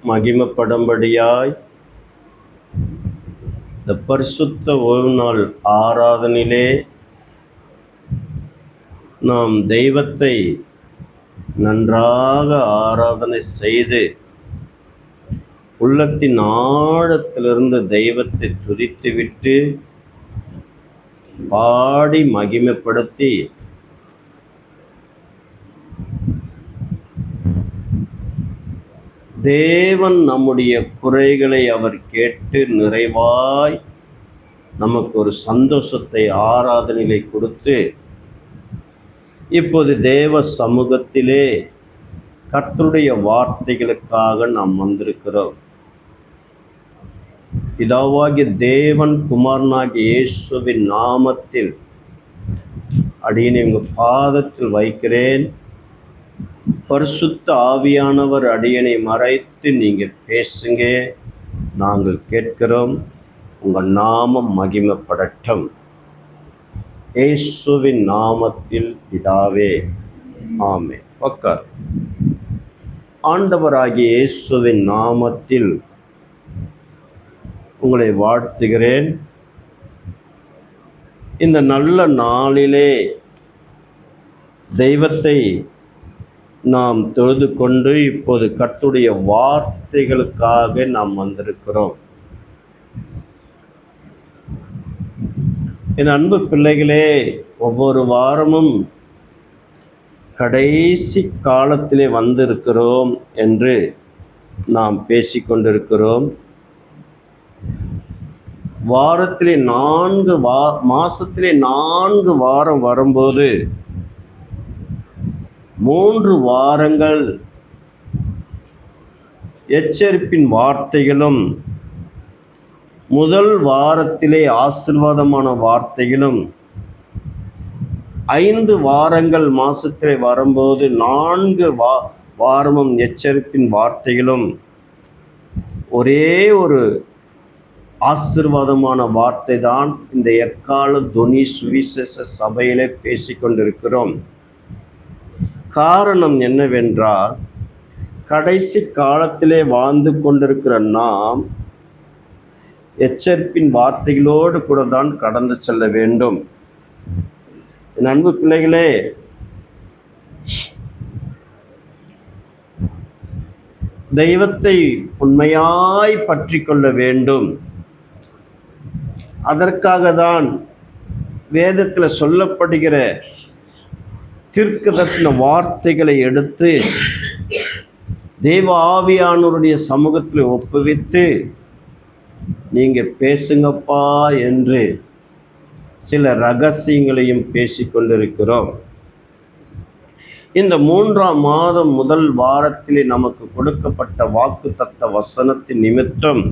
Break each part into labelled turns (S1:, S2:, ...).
S1: மகிமைப்படும்படியாய் இந்த பரிசுத்த ஓய்வு நாள் ஆராதனிலே நாம் தெய்வத்தை நன்றாக ஆராதனை செய்து உள்ளத்தின் ஆழத்திலிருந்து தெய்வத்தை துதித்துவிட்டு பாடி மகிமைப்படுத்தி தேவன் நம்முடைய குறைகளை அவர் கேட்டு நிறைவாய் நமக்கு ஒரு சந்தோஷத்தை ஆராதனையை கொடுத்து இப்போது தேவ சமூகத்திலே கர்த்தருடைய வார்த்தைகளுக்காக நாம் வந்திருக்கிறோம். பிதாவாகிய தேவன் குமாரனாகிய இயேசுவின் நாமத்தில் அடியேனை உங்கள் பாதத்தில் வைக்கிறேன். பரிசுத்த ஆவியானவர் அடியனை மறைத்து நீங்கள் பேசுங்க, நாங்கள் கேட்கிறோம். உங்கள் நாமம் மகிமைப்படட்டும். இயேசுவின் நாமத்தில் பிதாவே, ஆமென். உட்கார். ஆண்டவராகிய இயேசுவின் நாமத்தில் உங்களை வாழ்த்துகிறேன். இந்த நல்ல நாளிலே தெய்வத்தை நாம் தொழுது கொண்டு இப்போது கர்த்தருடைய வார்த்தைகளுக்காக நாம் வந்திருக்கிறோம். என் அன்பு பிள்ளைகளே, ஒவ்வொரு வாரமும் கடைசி காலத்திலே வந்திருக்கிறோம் என்று நாம் பேசிக்கொண்டிருக்கிறோம். வாரத்திலே மாசத்திலே 4 வாரம் வரும்போது 3 வாரங்கள் எச்சரிப்பின் வார்த்தைகளும், முதல் வாரத்திலே ஆசீர்வாதமான வார்த்தைகளும், 5 வாரங்கள் மாசத்திலே வரும்போது 4 வாரமும் எச்சரிப்பின் வார்த்தைகளும், ஒரே ஒரு ஆசீர்வாதமான வார்த்தை தான் இந்த எக்கால துணி சுவிசேஷ சபையிலே பேசிக்கொண்டிருக்கிறோம். காரணம் என்னவென்றால், கடைசி காலத்திலே வாழ்ந்து கொண்டிருக்கிற நாம் எச்சரிப்பின் வார்த்தைகளோடு கூட தான் கடந்து செல்ல வேண்டும். என் அன்பு பிள்ளைகளே, தெய்வத்தை உண்மையாய் பற்றி கொள்ள வேண்டும். அதற்காக தான் வேதத்தில் சொல்லப்படுகிற தீர்க்க தரிசன வார்த்தைகளை எடுத்து தேவ ஆவியானவருடைய சமூகத்தில் ஒப்புவித்து நீங்கள் பேசுங்கப்பா என்று சில ரகசியங்களையும் பேசிக்கொண்டிருக்கிறோம். இந்த 3ஆம் மாதம் முதல் வாரத்திலே நமக்கு கொடுக்கப்பட்ட வாக்குத்தத்த வசனத்தின் நிமித்தம்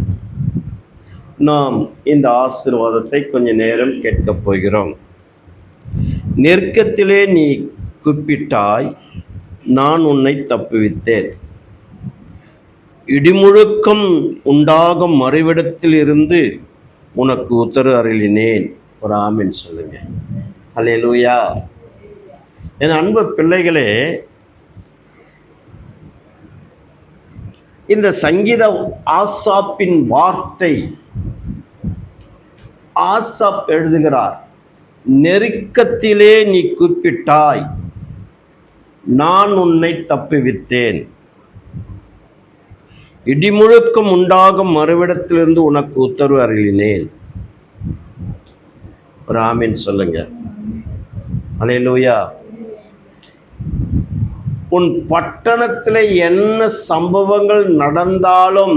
S1: நாம் இந்த ஆசீர்வாதத்தை கொஞ்ச நேரம் கேட்கப் போகிறோம். நெருக்கத்திலே நீ கூப்பிட்டாய், நான் உன்னை தப்புவித்தேன். இடிமுழுக்கம் உண்டாகும் மறைவிடத்தில் இருந்து உனக்கு உத்தரவு அருளினேன். ஒரு ஆமென் சொல்லுங்க. அல்லேலூயா. என் அன்பு பிள்ளைகளே, இந்த சங்கீத ஆசாப்பின் வார்த்தை, ஆசாப் எழுதுகிறார், நெருக்கத்திலே நீ கூப்பிட்டாய், நான் உன்னை தப்புவித்தேன். இடிமுழுக்கம் உண்டாகும் மறுவிடத்திலிருந்து உனக்கு உத்தரவு அருளினேன். ஒரு ஆமீன் சொல்லுங்க. அல்லேலூயா. உன் பட்டணத்தில் என்ன சம்பவங்கள் நடந்தாலும்,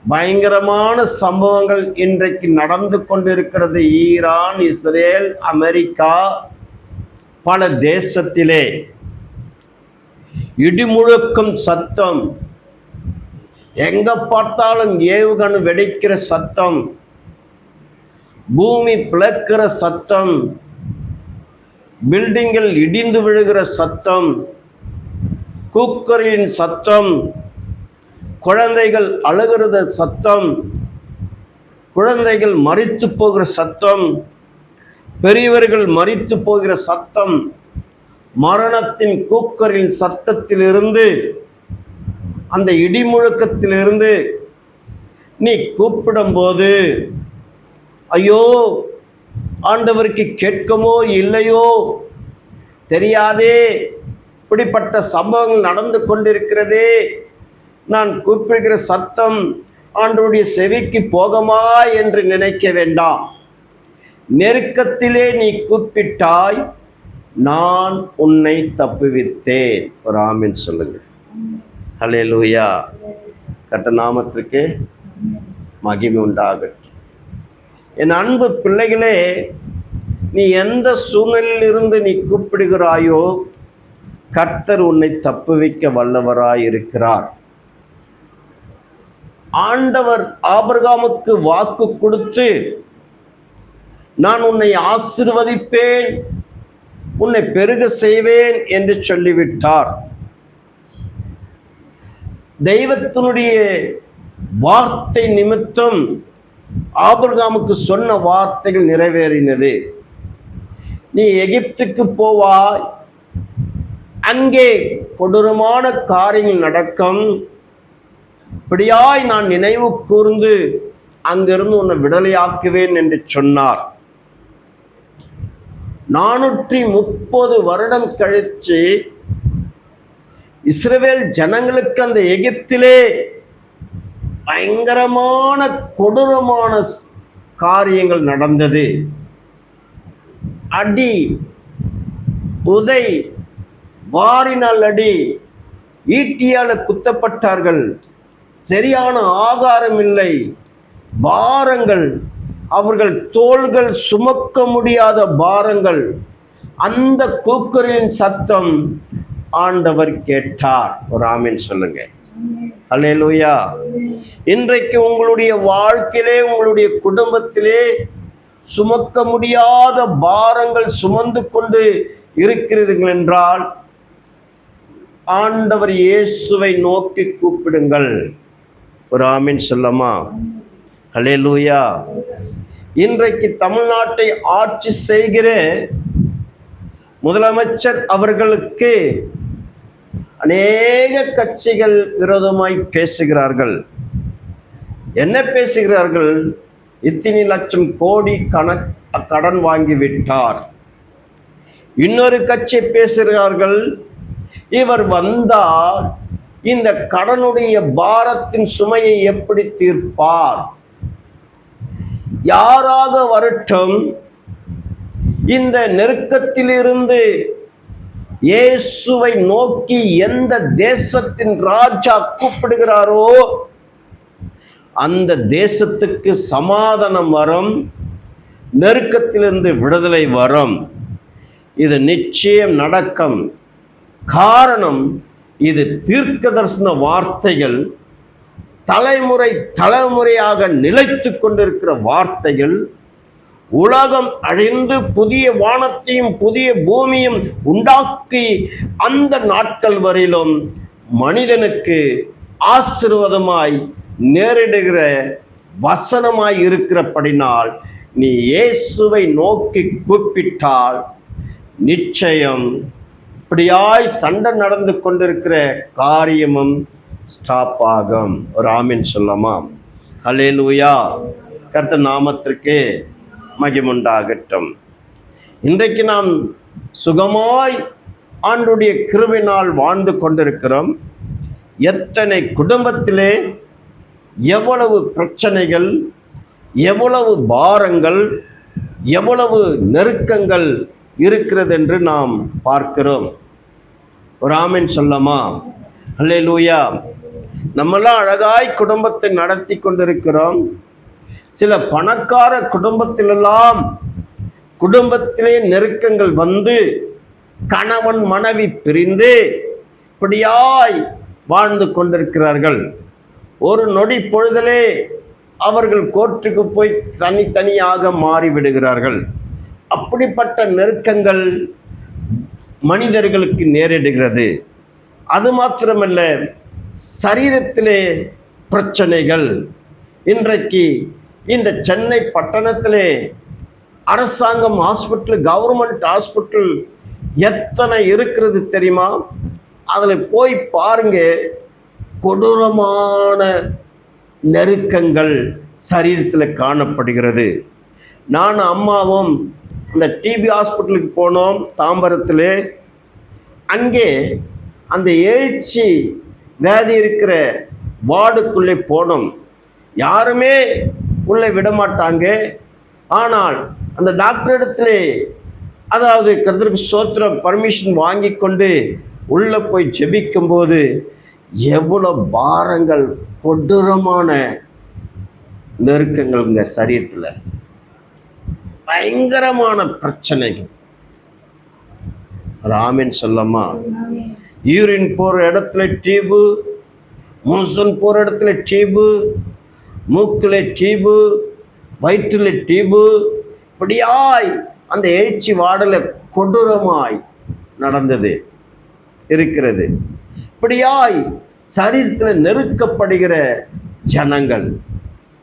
S1: பயங்கரமான சம்பவங்கள் இன்றைக்கு நடந்து கொண்டிருக்கிறது. ஈரான், இஸ்ரேல், அமெரிக்கா, பல தேசத்திலே இடிமுழக்கும் சத்தம், எங்க பார்த்தாலும் ஏவுகணை வெடிக்கிற சத்தம், பூமி பிளக்கிற சத்தம், பில்டிங்கில் இடிந்து விழுகிற சத்தம், கூக்கரின் சத்தம், குழந்தைகள் அழுகிறத சத்தம், குழந்தைகள் மரித்து போகிற சத்தம், பெரியவர்கள் மரித்து போகிற சத்தம், மரணத்தின் கூக்கரின் சத்தத்திலிருந்து அந்த இடிமுழக்கத்திலிருந்து நீ கூப்பிடும்போது, ஐயோ ஆண்டவருக்கு கேட்குமோ இல்லையோ தெரியாதே, இப்படிப்பட்ட சம்பவங்கள் நடந்து கொண்டிருக்கிறதே, நான் கூப்பிடுகிற சத்தம் ஆண்டவருடைய செவிக்கு போகுமா என்று நினைக்க வேண்டாம். நெருக்கத்திலே நீ கூப்பிட்டாய், நான் உன்னை தப்புவித்தேன். ஒரு ஆமீன் சொல்லுங்கள். ஹல்லேலூயா. கர்த்தர் நாமத்திற்கு மகிமை உண்டாகட்டும். என் அன்பு பிள்ளைகளே, நீ எந்த சூழ்நிலையிலிருந்து நீ கூப்பிடுகிறாயோ, கர்த்தர் உன்னை தப்புவிக்க வல்லவராயிருக்கிறார். ஆண்டவர் ஆபிரகாமுக்கு வாக்கு கொடுத்து, நான் உன்னை ஆசீர்வதிப்பேன், உன்னை பெருக செய்வேன் என்று சொல்லிவிட்டார். தெய்வத்தினுடைய வார்த்தை நிமித்தம் ஆபிரகாமுக்கு சொன்ன வார்த்தைகள் நிறைவேறினது. நீ எகிப்துக்கு போவாய், அங்கே கொடூரமான காரியங்கள் நடக்கும், இப்படியாய் நான் நினைவு கூர்ந்து அங்கிருந்து உன்னை விடுதலையாக்குவேன் என்று சொன்னார். 430 வருடம் கழித்து இஸ்ரவேல் ஜனங்களுக்கு அந்த எகிப்திலே பயங்கரமான கொடூரமான காரியங்கள் நடந்தது. அடி, உதை, வாரினால் அடி, ஈட்டியால குத்தப்பட்டார்கள், சரியான ஆகாரம் இல்லை, பாரங்கள், அவர்கள் தோள்கள் சுமக்க முடியாத பாரங்கள். அந்த கூக்குரலின் சத்தம் ஆண்டவர் கேட்டார். ஒரு ஆமீன் சொல்லுங்க. அல்லேலூயா. இன்றைக்கு உங்களுடைய வாழ்க்கையிலே, உங்களுடைய குடும்பத்திலே சுமக்க முடியாத பாரங்கள் சுமந்து கொண்டு இருக்கிறீர்கள் என்றால், ஆண்டவர் இயேசுவை நோக்கி கூப்பிடுங்கள். ஒரு ஆமீன் சொல்லமா? அல்லேலூயா. இன்றைக்கு தமிழ்நாட்டை ஆட்சி செய்கிற முதலமைச்சர் அவர்களுக்கு அநேக கட்சிகள் விரோதமாய் பேசுகிறார்கள். என்ன பேசுகிறார்கள்? இத்தனை லட்சம் கோடி கடன் வாங்கிவிட்டார். இன்னொரு கட்சி பேசுகிறார்கள், இவர் வந்தால் இந்த கடனுடைய பாரத்தின் சுமையை எப்படி தீர்ப்பார்? யாராக வரட்டும், இந்த நெருக்கத்திலிருந்து இயேசுவை நோக்கி எந்த தேசத்தின் ராஜா கூப்பிடுகிறாரோ அந்த தேசத்துக்கு சமாதானம் வரும், நெருக்கத்திலிருந்து விடுதலை வரும். இது நிச்சயம் நடக்கும். காரணம், இது தீர்க்கதரிசன வார்த்தைகள், தலைமுறை தலைமுறையாக நிலைத்து கொண்டிருக்கிற வார்த்தைகள். உலகம் அழிந்து புதிய வானத்தையும் புதிய பூமியும் உண்டாக்கி அந்த நாட்கள் வரையிலும் மனிதனுக்கு ஆசீர்வாதமாய் நேரிடுகிற வசனமாய் இருக்கிறபடினால் நீ இயேசுவை நோக்கி கூப்பிட்டால் நிச்சயம் இப்படியாய் சண்டை நடந்து கொண்டிருக்கிற காரியமும் ஸ்டாப் ஆகும். ஒரு ஆமீன் சொல்லமா? ஹல்லேலூயா. கர்த்தர் நாமத்திற்கு மகிமுண்டாகட்டும். இன்றைக்கு நாம் சுகமாய் ஆண்டுடைய கிருபையினால் வாழ்ந்து கொண்டிருக்கிறோம். எத்தனை குடும்பத்திலே எவ்வளவு பிரச்சனைகள், எவ்வளவு பாரங்கள், எவ்வளவு நெருக்கங்கள் இருக்கிறது என்று நாம் பார்க்கிறோம். ஒரு ஆமீன் சொல்லமா? அல்லேலூயா. நம்மெல்லாம் அழகாய் குடும்பத்தை நடத்தி கொண்டிருக்கிறோம். சில பணக்கார குடும்பத்திலெல்லாம் குடும்பத்திலே நெருக்கங்கள் வந்து கணவன் மனைவி பிரிந்து இப்படியாய் வாழ்ந்து கொண்டிருக்கிறார்கள். ஒரு நொடி பொழுதிலே அவர்கள் கோர்ட்டுக்கு போய் தனித்தனியாக மாறிவிடுகிறார்கள். அப்படிப்பட்ட நெருக்கங்கள் மனிதர்களுக்கு நேரிடுகிறது. அது மாத்திரமல்ல, சரீரத்திலே பிரச்சனைகள். இன்றைக்கு இந்த சென்னை பட்டணத்திலே அரசாங்கம் ஹாஸ்பிட்டல், கவர்மெண்ட் ஹாஸ்பிட்டல் எத்தனை இருக்கிறது தெரியுமா? அதில் போய் பாருங்க. கொடூரமான நெருக்கங்கள் சரீரத்தில் காணப்படுகிறது. நான் அம்மாவும் அந்த டிபி ஹாஸ்பிட்டலுக்கு போனோம் தாம்பரத்தில். அங்கே அந்த எழுச்சி வியாதி இருக்கிற வார்டுக்குள்ளே போனோம். யாருமே உள்ளே விடமாட்டாங்க. ஆனால் அந்த டாக்டர் இடத்துல அதாவது கர்த்தருக்கு ஸ்தோத்திரம் பர்மிஷன் வாங்கி கொண்டு உள்ளே போய் ஜெபிக்கும் போது எவ்வளோ பாரங்கள், கொடூரமான நெருக்கங்கள்ங்க சரீரத்தில், பயங்கரமான பிரச்சனைகள். ராமன் சொல்லம்மா, யூரின் போகிற இடத்துல டியூபு, மோஷன் போகிற இடத்துல டியூபு, மூக்கில் டியூபு, வயிற்றில் டியூபு, இப்படியாய் அந்த எழுச்சி வாடல கொடூரமாய் நடந்தது இருக்கிறது. இப்படியாய் சரீரத்தில் நெருக்கப்படுகிற ஜனங்கள்,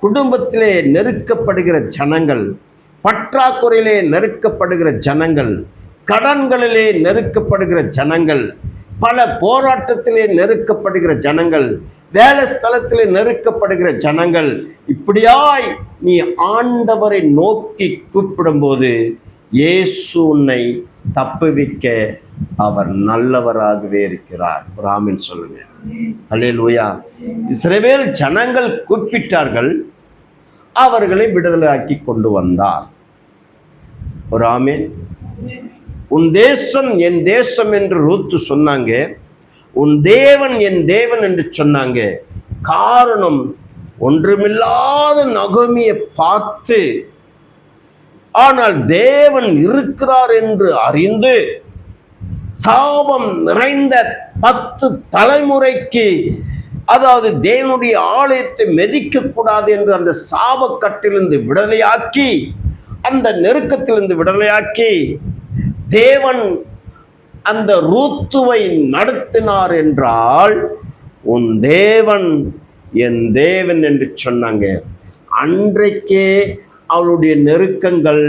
S1: குடும்பத்திலே நெருக்கப்படுகிற ஜனங்கள், பற்றாக்குறையிலே நெருக்கப்படுகிற ஜனங்கள், கடன்களிலே நெருக்கப்படுகிற ஜனங்கள், பல போராட்டத்திலே நெருக்கப்படுகிற ஜனங்கள், வேலை ஸ்தலத்திலே நெருக்கப்படுகிற ஜனங்கள், இப்படியாய் நீ ஆண்டவரை நோக்கி கூப்பிடும்போது இயேசு உன்னை தப்புவிக்க அவர் நல்லவராகவே இருக்கிறார். ராமன் சொல்லுங்க. அல்லேலூயா. இஸ்ரவேல் ஜனங்கள் கூப்பிட்டார்கள், அவர்களை விடுதலையாக்கி கொண்டு வந்தார். ராமன். உன் தேசம் என் தேசம் என்று ரூத்து சொன்னாங்க. உன் தேவன் என் தேவன் என்று சொன்னாங்க. காரணம், ஒன்றுமில்லாத நகோமியை பார்த்து, ஆனால் தேவன் இருக்கிறார் என்று அறிந்து சாபம் நிறைந்த 10 தலைமுறைக்கு, அதாவது தேவனுடைய ஆலயத்தை மெதிக்க கூடாது என்று அந்த சாபக்கட்டிலிருந்து விடுதலையாக்கி, அந்த நெருக்கத்திலிருந்து விடுதலையாக்கி தேவன் அந்த ரூத்துவை நடத்தினார் என்றால், உன் தேவன் என் தேவன் என்று சொன்னாங்க. அன்றைக்கே அவளுடைய நெருக்கங்கள்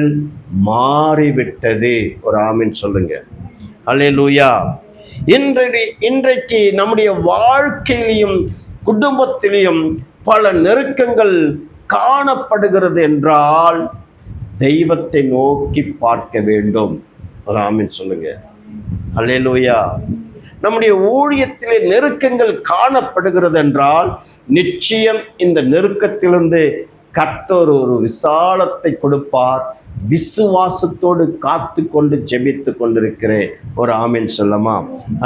S1: மாறிவிட்டது. ஒரு ஆமீன் சொல்லுங்க. அல்லேலூயா. இன்றைக்கு நம்முடைய வாழ்க்கையிலையும் குடும்பத்திலையும் பல நெருக்கங்கள் காணப்படுகிறது என்றால் தெய்வத்தை நோக்கி பார்க்க வேண்டும். ஒரு ஆமீன் சொல்லுங்க. அல்லேலூயா. நம்முடைய ஊழியத்திலே நெருக்கங்கள் காணப்படுகிறது என்றால் நிச்சயம் இந்த நெருக்கத்திலிருந்து கர்த்தர் ஒரு விசாலத்தை கொடுப்பார். விசுவாசத்தோடு காத்து கொண்டு ஜெபித்து கொண்டிருக்கிறேன். ஒரு ஆமீன் சொல்லமா?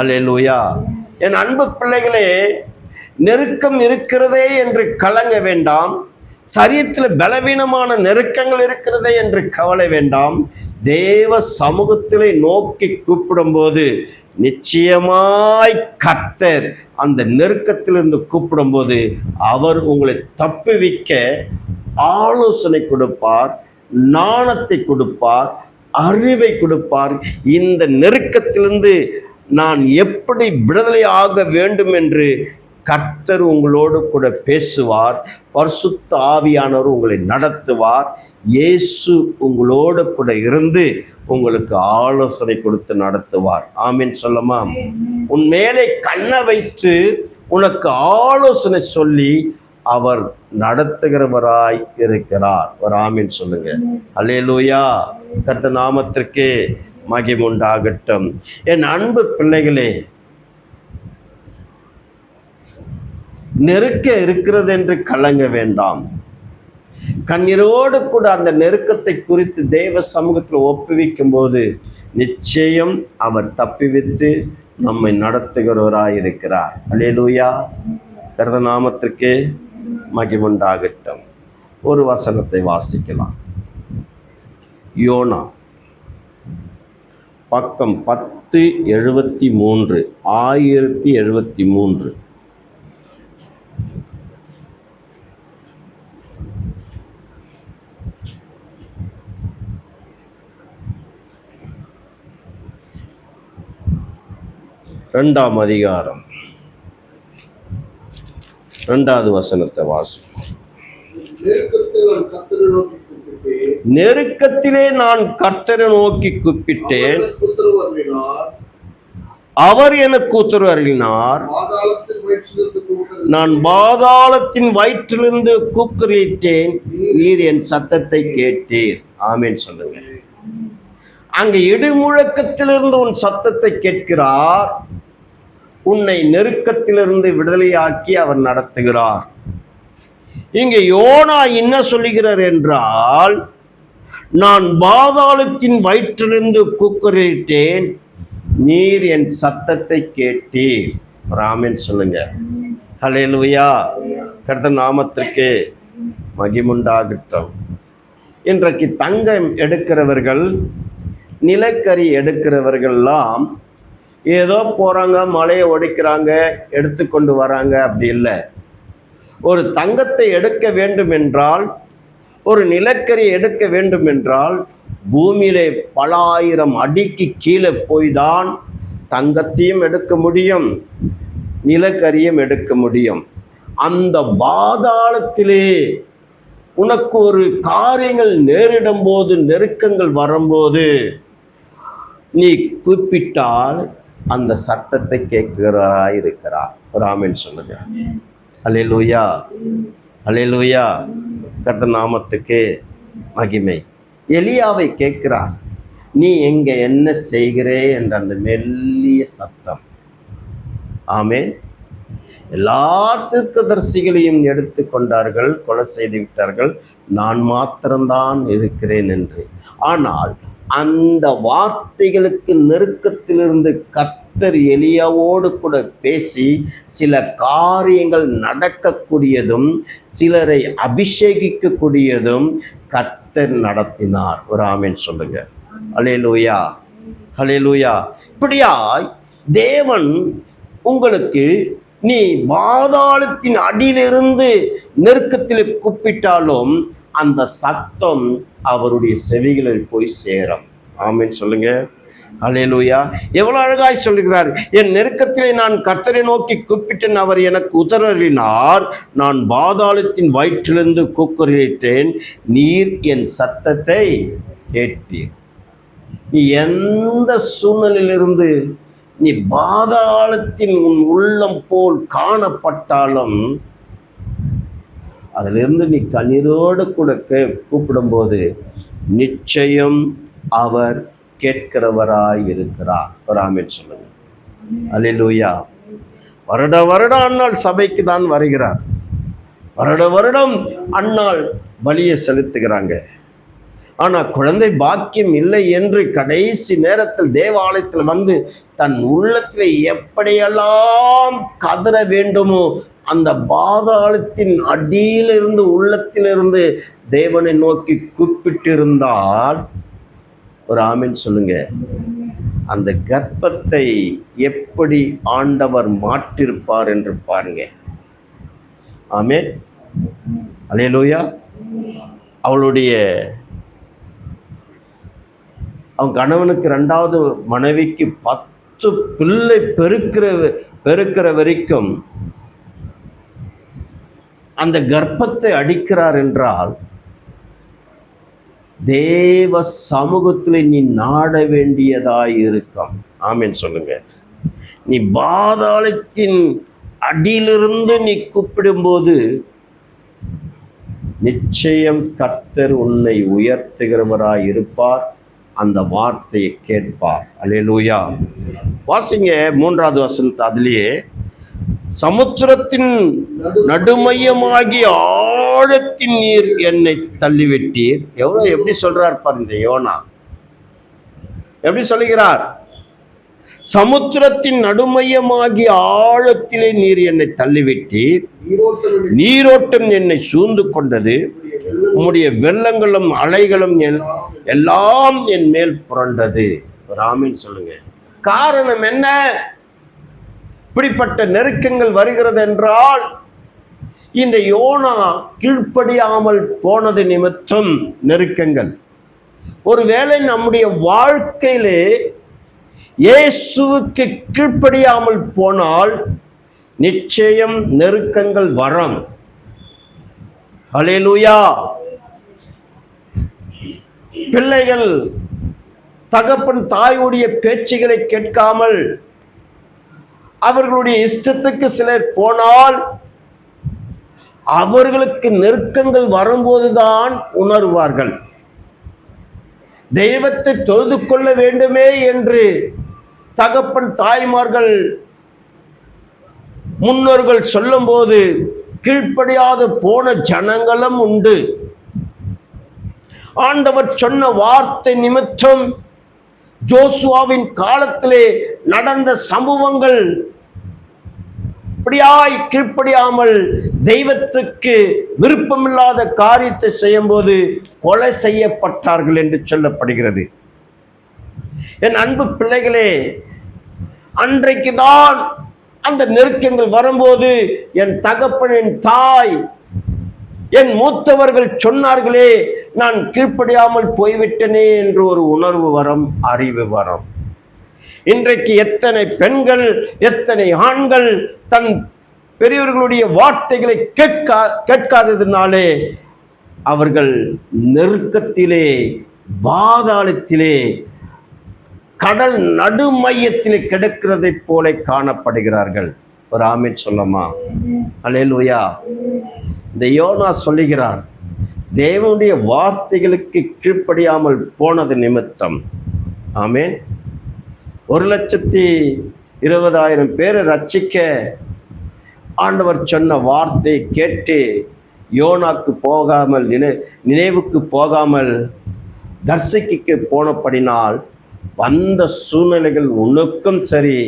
S1: அல்லேலூயா. என் அன்பு பிள்ளைகளே, நெருக்கம் இருக்கிறதே என்று கலங்க வேண்டாம். சரீரத்தில் பலவீனமான நெருக்கங்கள் இருக்கிறதே என்று கவலை வேண்டாம். தேவ சமூகத்திலே நோக்கி கூப்பிடும்போது நிச்சயமாய் கர்த்தர் அந்த நெருக்கத்திலிருந்து கூப்பிடும்போது அவர் உங்களை தப்புவிக்க ஆலோசனை கொடுப்பார், ஞானத்தை கொடுப்பார், அறிவை கொடுப்பார். இந்த நெருக்கத்திலிருந்து நான் எப்படி விடுதலை ஆக வேண்டும் என்று கர்த்தர் உங்களோடு கூட பேசுவார். பரிசுத்த ஆவியானவர் உங்களை நடத்துவார். இயேசு உங்களோடு கூட இருந்து உங்களுக்கு ஆலோசனை கொடுத்து நடத்துவார். ஆமீன் சொல்லமா? உன் மேலே கண்ணை வைத்து உனக்கு ஆலோசனை சொல்லி அவர் நடத்துகிறவராய் இருக்கிறார். ஒரு ஆமீன் சொல்லுங்க. அல்லேலூயா. கர்த்தர் நாமத்திற்கு மகிமை உண்டாகட்டும். என் அன்பு பிள்ளைகளே, நெருக்க இருக்கிறது என்று கலங்க வேண்டாம். கண்ணீரோடு கூட அந்த நெருக்கத்தை குறித்து தேவ சமூகத்தில் ஒப்புவிக்கும் போது நிச்சயம் அவர் தப்பிவித்து நம்மை நடத்துகிறவராயிருக்கிறார். அல்லேலூயா. கர்த்தர் நாமத்திற்கு மகிமை உண்டாகட்டும். ஒரு வசனத்தை வாசிக்கலாம். யோனா பக்கம் 1073, 1073. இரண்டாம் அதிகாரம் 2வது வசனத்தை வாசிப்போம். நெருக்கத்திலே நான் கர்த்தரை நோக்கி கூப்பிட்டேன், அவர் எனக்கு உத்தரவு அருளினார். நான் பாதாளத்தின் வயிற்றிலிருந்து கூக்குரலிட்டேன், நீர் என் சத்தத்தை கேட்டீர். ஆமென் சொல்லுங்க. அங்க இடிமுழக்கத்திலிருந்து உன் சத்தத்தை கேட்கிறார். உன்னை நெருக்கத்திலிருந்து விடுதலையாக்கி அவர் நடத்துகிறார். இங்க யோனா என்ன சொல்லுகிறார் என்றால், நான் பாதாளத்தின் வயிற்றிலிருந்து கூக்குரலிட்டேன், நீர் என் சத்தத்தை கேட்டீர். ஆமென் சொல்லுங்க. ஹல்லேலூயா. கர்த்தர் நாமத்திற்கு மகிமுண்டாகட்டும். இன்றைக்கு தங்கம் எடுக்கிறவர்கள், நிலக்கரி எடுக்கிறவர்கள்லாம் ஏதோ போறாங்க, மலையை ஒடிக்கிறாங்க, எடுத்துக்கொண்டு வராங்க, அப்படி இல்லை. ஒரு தங்கத்தை எடுக்க வேண்டும் என்றால், ஒரு நிலக்கரி எடுக்க வேண்டும் என்றால், பூமியிலே பல ஆயிரம் அடிக்கு கீழே போய்தான் தங்கத்தையும் எடுக்க முடியும், நிலக்கரியும் எடுக்க முடியும். அந்த பாதாளத்திலே உனக்கு ஒரு காரியங்கள் நேரிடும் போது, நெருக்கங்கள் வரும்போது நீ கூப்பிட்டால் அந்த சத்தத்தை கேட்கிறாய் இருக்கிறார். ஆமென் சொல்லுங்க. அல்லேலூயா, அல்லேலூயா. கர்த்தர் நாமத்துக்கு மகிமை. எலியாவை கேட்கிறார், நீ எங்க என்ன செய்கிறே என்ற அந்த மெல்லிய சத்தம். ஆமென். எல்லா தீர்க்கதரிசிகளையும் எடுத்து கொண்டார்கள், கொலை செய்து விட்டார்கள், நான் மாத்திரம்தான் இருக்கிறேன் என்று. ஆனால் அந்த வார்த்தைகளுக்கு நெருக்கத்திலிருந்து கர்த்தர் எலியாவோடு கூட பேசி சில காரியங்கள் நடக்கக்கூடியதும் சிலரை அபிஷேகிக்கக்கூடியதும் கர்த்தர் நடத்தினார். ஒரு ஆமென் சொல்லுங்க. அல்லேலூயா, அல்லேலூயா. இப்படியாய் தேவன் உங்களுக்கு, நீ பாதாளத்தின் அடியிலிருந்து நெருக்கத்தில் கூப்பிட்டாலும் அந்த சத்தம் அவருடைய செவிகளில் போய் சேரும். ஆமென் சொல்லுங்க. அல்லேலூயா. எவ்வளவு அழகாய் சொல்லுகிறார், என் நெருக்கத்திலே நான் கர்த்தரை நோக்கி கூப்பிட்டேன், அவர் எனக்கு உத்தரவினார், நான் பாதாளத்தின் வயிற்றிலிருந்து கூக்குரலிட்டேன், நீர் என் சத்தத்தை கேட்டீர். நீ எந்த சூழ்நிலையிலிருந்து நீ பாதாளத்தின் உன் உள்ளம் போல் காணப்பட்டாலும் அதிலிருந்து நீ கண்ணீரோடு கூட கூப்பிடும்போது நிச்சயம் அவர் கேட்கிறவராய் இருக்கிறார். ஆமென் சொல்லுங்க. அல்லேலூயா. வருட வருடம் அன்னாள் சபைக்கு தான் வருகிறார். வருட வருடம் அன்னாள் பலியை செலுத்துகிறாங்க. ஆனால் குழந்தை பாக்கியம் இல்லை என்று கடைசி நேரத்தில் தேவாலயத்தில் வந்து தன் உள்ளத்தில் எப்படியெல்லாம் கதற வேண்டுமோ அந்த பாதாளத்தின் அடியிலிருந்து உள்ளத்திலிருந்து தேவனை நோக்கி கூப்பிட்டிருந்தால், ஒரு ஆமென் சொல்லுங்க, அந்த கர்ப்பத்தை எப்படி ஆண்டவர் மாற்றிருப்பார் என்று பாருங்க. ஆமென். அல்லேலூயா. அவன் கணவனுக்கு 2வது மனைவிக்கு 10 பிள்ளை பெருக்கிற வரைக்கும் அந்த கர்ப்பத்தை அடிக்கிறார் என்றால் தேவ சமூகத்தில் நீ நாட வேண்டியதாய் இருக்கும். ஆமென் சொல்லுங்க. நீ பாதாளத்தின் அடியிலிருந்து நீ கூப்பிடும்போது நிச்சயம் கர்த்தர் உன்னை உயர்த்துகிறவராய் இருப்பார், அந்த வார்த்தையை கேட்பார். அல்லேலூயா. வாசிங்க 3வது வசனத்தை. அதிலேயே சமுத்திரத்தின் நடுமையமாகி ஆழத்தின் நீர் என்னை தள்ளிவிட்டீர். எப்படி சொல்றார் பாருங்க யோனா, எப்படி சொல்லுகிறார்? சமுத்திரத்தின் நடுமையமாகி ஆழத்திலே நீர் என்னை தள்ளிவிட்டீர், நீரோட்டம் என்னை சூழ்ந்து கொண்டது, உம்முடைய வெள்ளங்களும் அலைகளும் எல்லாம் என் மேல் புரண்டது. ஆமென் சொல்லுங்க. காரணம் என்ன? இப்படிப்பட்ட நெருக்கங்கள் வருகிறது என்றால் இந்த யோனா கீழ்ப்படியாமல் போனது நிமித்தம் நெருக்கங்கள். ஒருவேளை நம்முடைய வாழ்க்கையிலே இயேசுவுக்கு கீழ்ப்படியாமல் போனால் நிச்சயம் நெருக்கங்கள் வரும். அல்லேலூயா. பிள்ளைகள் தகப்பன் தாயுடைய பேச்சுகளை கேட்காமல் அவர்களுடைய இஷ்டத்துக்கு சிலர் போனால் அவர்களுக்கு நெருக்கங்கள் வரும்போதுதான் உணர்வார்கள். தெய்வத்தை தொழுது கொள்ள வேண்டுமே என்று தகப்பன் தாய்மார்கள் முன்னோர்கள் சொல்லும் போது கீழ்ப்படியாது போன ஜனங்களும் உண்டு. ஆண்டவர் சொன்ன வார்த்தை நிமித்தம் ஜோசுவாவின் காலத்திலே நடந்த சம்பவங்கள் இப்படியாய் கீழ்ப்படியாமல் தெய்வத்துக்கு விருப்பமில்லாத காரியத்தை செய்யும் போது கொலை செய்யப்பட்டார்கள் என்று சொல்லப்படுகிறது. என் அன்பு பிள்ளைகளே, அன்றைக்குதான் அந்த நெருக்கங்கள் வரும்போது என் தகப்பனின் தாய், என் மூத்தவர்கள் சொன்னார்களே, நான் கீழ்ப்படியாமல் போய்விட்டனே என்று ஒரு உணர்வு வரும், அறிவு வரும். இன்றைக்கு எத்தனை பெண்கள், எத்தனை ஆண்கள் தன் பெரியவர்களுடைய வார்த்தைகளை கேட்காததினாலே அவர்கள் நெருக்கத்திலே, பாதாளத்திலே, கடல் நடுமையத்திலே கிடக்கிறதை போல காணப்படுகிறார்கள். ஒரு ஆமீன் சொல்லமா? அல்லேலூயா. இந்த யோனா சொல்லுகிறார், தேவனுடைய வார்த்தைகளுக்கு கீழ்ப்படியாமல் போனது நிமித்தம். ஆமேன். 1,20,000 பேரை ரட்சிக்க ஆண்டவர் சொன்ன வார்த்தை கேட்டு யோனாக்கு போகாமல், நினைவுக்கு போகாமல் தர்சிக்கு போனபடினால் வந்த சூழ்நிலைகள் உனக்கும் சரி,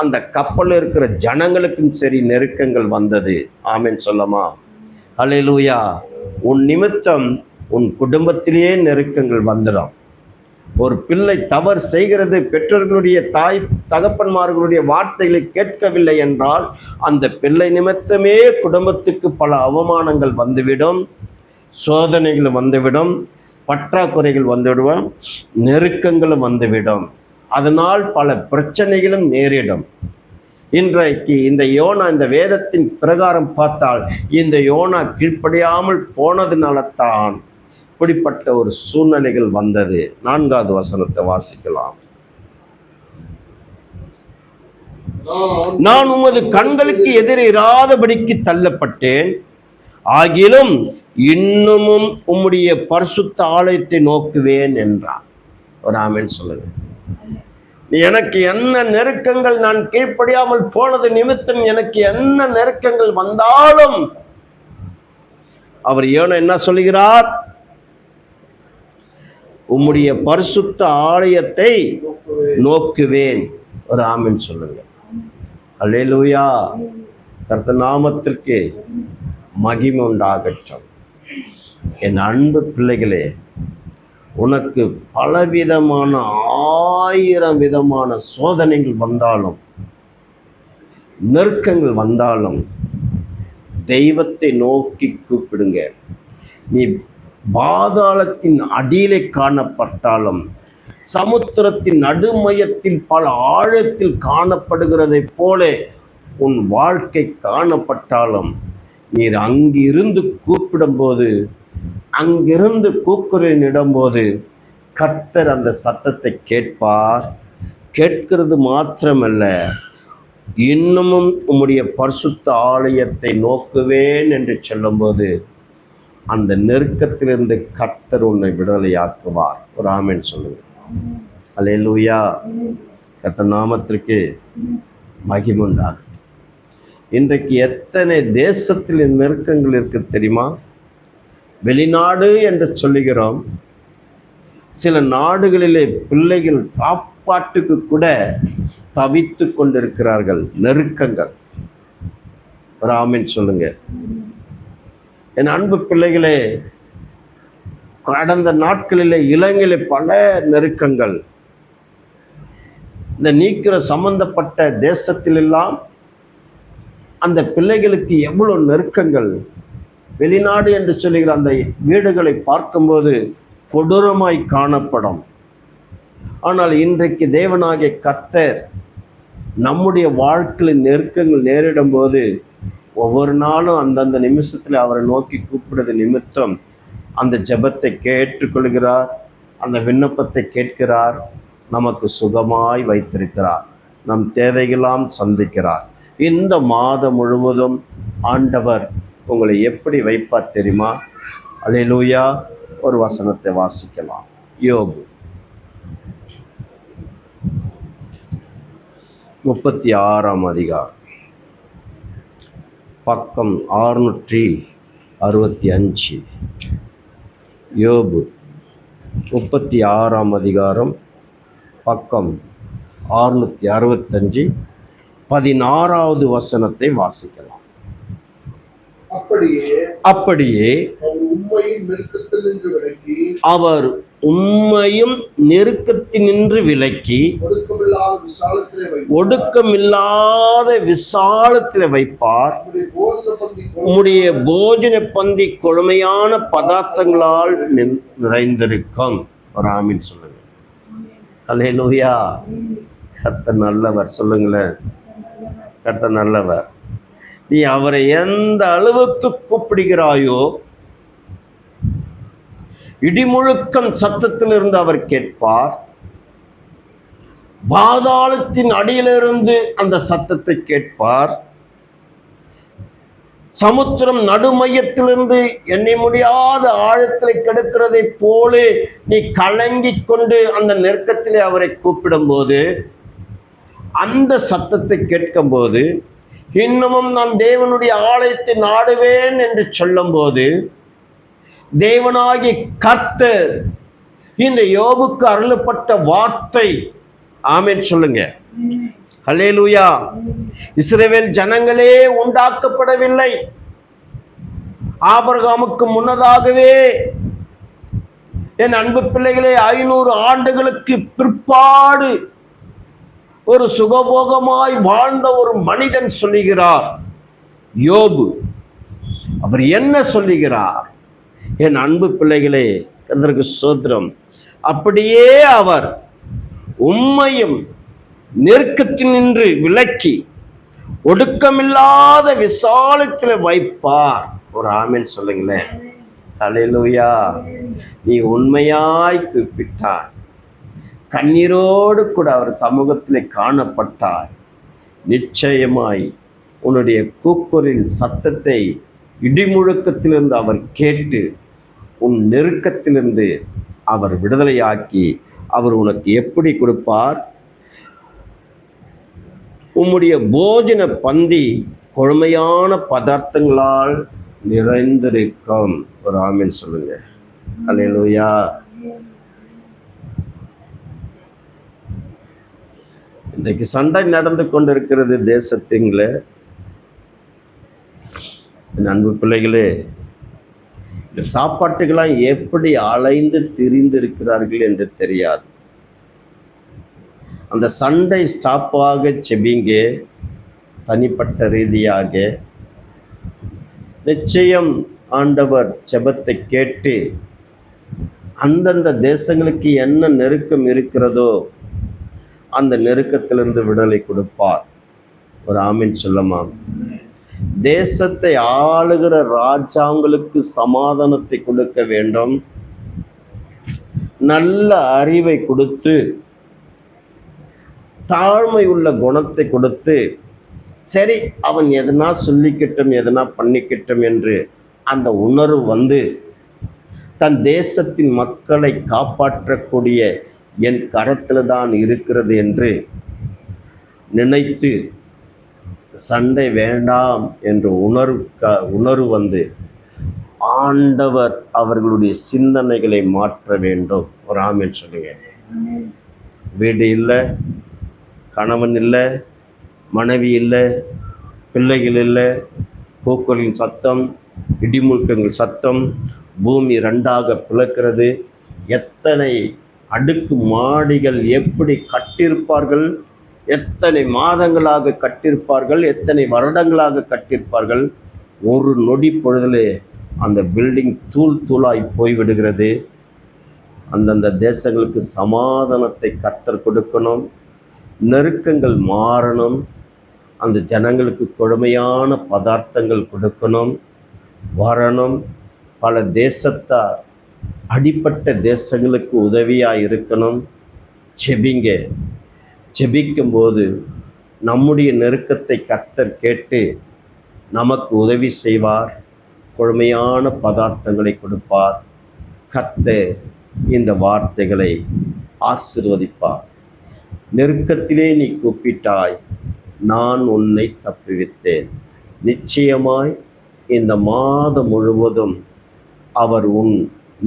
S1: அந்த கப்பலில் இருக்கிற ஜனங்களுக்கும் சரி நெருக்கங்கள் வந்தது. ஆமேன் சொல்லமா? அல்லேலூயா. உன் நிமித்தம் உன் குடும்பத்திலேயே நெருக்கங்கள் வந்துடும். ஒரு பிள்ளை தவறு செய்கிறது, பெற்றோர்களுடைய தாய் தகப்பன்மார்களுடைய வார்த்தைகளை கேட்கவில்லை என்றால் அந்த பிள்ளை நிமித்தமே குடும்பத்துக்கு பல அவமானங்கள் வந்துவிடும், சோதனைகள் வந்துவிடும், பற்றாக்குறைகள் வந்துவிடும், நெருக்கங்களும் வந்துவிடும். அதனால் பல பிரச்சனைகளும் நேரிடும். இன்றைக்கு இந்த யோனா, இந்த வேதத்தின் பிரகாரம் பார்த்தால் இந்த யோனா கீழ்ப்படியாமல் போனதுனால தான் இப்படிப்பட்ட ஒரு சூழ்நிலைகள் வந்தது. 4வது வசனத்தை வாசிக்கலாம். நான் உமது கண்களுக்கு எதிராதபடிக்கு தள்ளப்பட்டேன், ஆகிலும் இன்னமும் உம்முடைய பரிசுத்த ஆலயத்தை நோக்குவேன் என்றார். ஒரு ஆமென் சொல்லுங்க. எனக்கு என்ன நெருக்கங்கள், நான் கீழ்ப்படியாமல் போனது நிமித்தம் எனக்கு என்ன நெருக்கங்கள் வந்தாலும் அவர் யோனா என்ன சொல்லுகிறார்? உம்முடைய பரிசுத்த ஆலயத்தை நோக்குவேன். ஒரு ஆமென் சொல்லுங்க. அல்லேலூயா. கர்த்தர் நாமத்திற்கு மகிமை உண்டாகட்டும். என் அன்பு பிள்ளைகளே, உனக்கு பலவிதமான 1000 விதமான சோதனைகள் வந்தாலும், நெருக்கங்கள் வந்தாலும் தெய்வத்தை நோக்கி கூப்பிடுங்க. நீ பாதாளத்தின் அடியிலே காணப்பட்டாலும், சமுத்திரத்தின் நடுமையத்தில் பல ஆழத்தில் காணப்படுகிறதை போல உன் வாழ்க்கை காணப்பட்டாலும், நீர் அங்கிருந்து கூப்பிடும்போது, அங்கிருந்து கூக்குரலிடும்போது கர்த்தர் அந்த சத்தத்தை கேட்பார். கேட்கிறது மாத்திரமல்ல, இன்னமும் உம்முடைய பரிசுத்த ஆலயத்தை நோக்குவேன் என்று சொல்லும்போது அந்த நெருக்கத்திலிருந்து கர்த்தர் உன்னை விடுதலையாக்குவார். ஒரு ஆமென் சொல்லுங்க. அல்லேலூயா. கர்த்தர் நாமத்திற்கு மகிமை உண்டாகட்டும். இன்றைக்கு எத்தனை தேசத்தில் நெருக்கங்கள் இருக்கு தெரியுமா? வெளிநாடு என்று சொல்லுகிறோம். சில நாடுகளிலே பிள்ளைகள் சாப்பாட்டுக்கு கூட தவித்து கொண்டிருக்கிறார்கள். நெருக்கங்கள். ஒரு ஆமென் சொல்லுங்க. என் அன்பு பிள்ளைகளே, கடந்த நாட்களிலே இலங்கையிலே பல நெருக்கங்கள். இந்த நீக்கிற சம்பந்தப்பட்ட தேசத்திலெல்லாம் அந்த பிள்ளைகளுக்கு எவ்வளவு நெருக்கங்கள். வெளிநாடு என்று சொல்லுகிற அந்த வீடுகளை பார்க்கும்போது கொடூரமாய் காணப்படும். ஆனால் இன்றைக்கு தேவனாகிய கர்த்தர் நம்முடைய வாழ்க்கையில் நெருக்கங்கள் நேரிடும் போது ஒவ்வொரு நாளும் அந்தந்த நிமிஷத்தில் அவரை நோக்கி கூப்பிடுறது நிமித்தம் அந்த ஜெபத்தை கேட்டுக்கொள்கிறார், அந்த விண்ணப்பத்தை கேட்கிறார், நமக்கு சுகமாய் வைத்திருக்கிறார். நம் தேவைகளாம் சந்திக்கிறார். இந்த மாதம் முழுவதும் ஆண்டவர் உங்களை எப்படி வைப்பார் தெரியுமா? அல்லேலூயா. ஒரு வசனத்தை வாசிக்கலாம். யோபு 36ஆம் அதிகாரம், பக்கம் 665. யோபு 36ஆம் அதிகாரம், பக்கம் 665, 16வது வசனத்தை வாசிக்கலாம். அப்படியே அவர் உம்மையும் நெருக்கத்தினின்று விலக்கி ஒடுக்கமில்லாத விசாலத்தில் வைப்பார். உம்முடைய போஜன பந்தி கொழுமையான பதார்த்தங்களால் நிறைந்திருக்கும். ஒரு ஆமீன் சொல்லுங்க. அல்லேலூயா. கர்த்தர் நல்லவர். சொல்லுங்களேன், கர்த்தர் நல்லவர். நீ அவரை எந்த அளவுக்கு கூப்பிடுகிறாயோ, இடிமுழுக்கம் சத்தத்திலிருந்து அவர் கேட்பார். பாதாளத்தின் அடியிலிருந்து அந்த சத்தத்தை கேட்பார். சமுத்திரம் நடுமையத்திலிருந்து எண்ணி முடியாத ஆழத்தில் கிடக்கிறதை போல நீ கலங்கிக் கொண்டு அந்த நெருக்கத்திலே அவரை கூப்பிடும் போது, அந்த சத்தத்தை கேட்கும் போது, இன்னமும் நான் தேவனுடைய ஆலயத்தை நாடுவேன் என்று சொல்லும் போது, தேவனாகிய கர்த்தர் இந்த யோபுக்கு அருளப்பட்ட வார்த்தை, ஆமென் சொல்லுங்க, அல்லேலூயா. இஸ்ரவேல் ஜனங்களே உண்டாக்கப்படவில்லை. ஆபிரகாமுக்கு முன்னதாகவே என் அன்பு பிள்ளைகளே 500 ஆண்டுகளுக்கு பிற்பாடு ஒரு சுகபோகமாய் வாழ்ந்த ஒரு மனிதன் சொல்லுகிறார், யோபு. அவர் என்ன சொல்லுகிறார்? என் அன்பு பிள்ளைகளே, கர்த்தருக்கு ஸ்தோத்திரம். அப்படியே அவர் உம்மையும் நெருக்கத்தினின்று விலக்கி ஒடுக்கமில்லாத விசாலத்தில் வைப்பார். ஒரு ஆமென் சொல்லுங்களேன். அல்லேலூயா. நீ உண்மையாய் கூப்பிட்டாய், கண்ணீரோடு கூட அவர் சமூகத்தில் காணப்பட்டார். நிச்சயமாய் உன்னுடைய கூக்குரலின் சத்தத்தை இடிமுழக்கத்திலிருந்து அவர் கேட்டு உன் நெருக்கத்திலிருந்து அவர் விடுதலையாக்கி அவர் உனக்கு எப்படி கொடுப்பார்? உம்முடைய போஜன பந்தி கொழுமையான பதார்த்தங்களால் நிறைந்திருக்கும். ஒரு ஆமென் சொல்லுங்க. அல்லேலூயா. இன்றைக்கு சண்டை நடந்து கொண்டிருக்கிறது தேசத்திங்கள. அன்பு பிள்ளைகளே, இந்த சாப்பாட்டுக்கெல்லாம் எப்படி அலைந்து திரிந்து இருக்கிறார்கள் என்று தெரியாது. அந்த சண்டை ஸ்டாப்பாக செபிங்க. தனிப்பட்ட ரீதியாக நிச்சயம் ஆண்டவர் ஜெபத்தை கேட்டு அந்தந்த தேசங்களுக்கு என்ன நெருக்கம் இருக்கிறதோ அந்த நெருக்கத்திலிருந்து விடுதலை கொடுப்பார். ஒரு ஆமீன் சொல்லமா? தேசத்தை ஆளுகிற ராஜாங்களுக்கு சமாதானத்தை கொடுக்க வேண்டும். நல்ல அறிவை கொடுத்து, தாழ்மை உள்ள குணத்தை கொடுத்து, சரி அவன் எதனா சொல்லிக்கிட்டும் எதனா பண்ணிக்கிட்டும் என்று அந்த உணர்வு வந்து தன் தேசத்தின் மக்களை காப்பாற்றக்கூடிய என் கரத்தில் தான் இருக்கிறது என்று நினைத்து சண்டை வேண்டாம் என்ற உணர்வு வந்து ஆண்டவர் அவர்களுடைய சிந்தனைகளை மாற்ற வேண்டும். ஒரு ஆமென் சொல்லுங்க. வீடு இல்லை, கணவன் இல்லை, மனைவி இல்லை, பிள்ளைகள் இல்லை, கூக்குரலின் சத்தம், இடிமுழக்கங்கள் சத்தம், பூமி ரெண்டாக பிளக்கிறது. எத்தனை அடுக்கு மாடிகள் எப்படி கட்டியிருப்பார்கள், எத்தனை மாதங்களாக கட்டியிருப்பார்கள், எத்தனை வருடங்களாக கட்டியிருப்பார்கள். ஒரு நொடி பொழுதிலே அந்த பில்டிங் தூள் தூளாய் போய்விடுகிறது. அந்தந்த தேசங்களுக்கு சமாதானத்தை கர்த்தர் கொடுக்கணும். நெருக்கங்கள் மாறணும். அந்த ஜனங்களுக்கு கொடுமையான பதார்த்தங்கள் கொடுக்கணும், வரணும். பல தேசத்தார் அடிப்பட்ட தேசங்களுக்கு உதவியாக இருக்கணும். செபிங்க. ஜெபிக்கும்போது நம்முடைய நெருக்கத்தை கர்த்தர் கேட்டு நமக்கு உதவி செய்வார். கொழுமையான பதார்த்தங்களை கொடுப்பார். கர்த்தர் இந்த வார்த்தைகளை ஆசீர்வதிப்பார். நெருக்கத்திலே நீ கூப்பிட்டாய், நான் உன்னை தப்புவித்தேன். நிச்சயமாய் இந்த மாதம் முழுவதும் அவர் உன்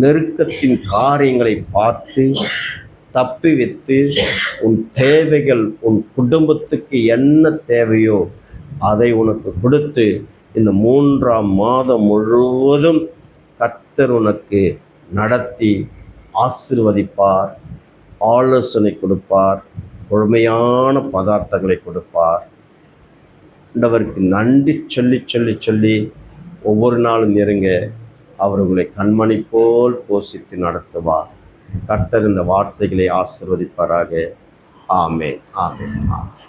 S1: நெருக்கத்தின் காரியங்களை பார்த்து தப்புவித்து உன் தேவைகள், உன் குடும்பத்துக்கு என்ன தேவையோ அதை உனக்கு கொடுத்து இந்த 3ஆம் மாதம் முழுவதும் கர்த்தர் உனக்கு நடத்தி ஆசீர்வதிப்பார். ஆலோசனை கொடுப்பார். முழுமையான பதார்த்தங்களை கொடுப்பார். ஆண்டவருக்கு நன்றி சொல்லி சொல்லி சொல்லி ஒவ்வொரு நாளும் நெருங்க அவர்களை கண்மணி போல் போஷித்து நடத்துவார். கர்த்தர் இந்த வார்த்தைகளை ஆசீர்வதிப்பாராக. ஆமென், ஆமென், ஆமென்.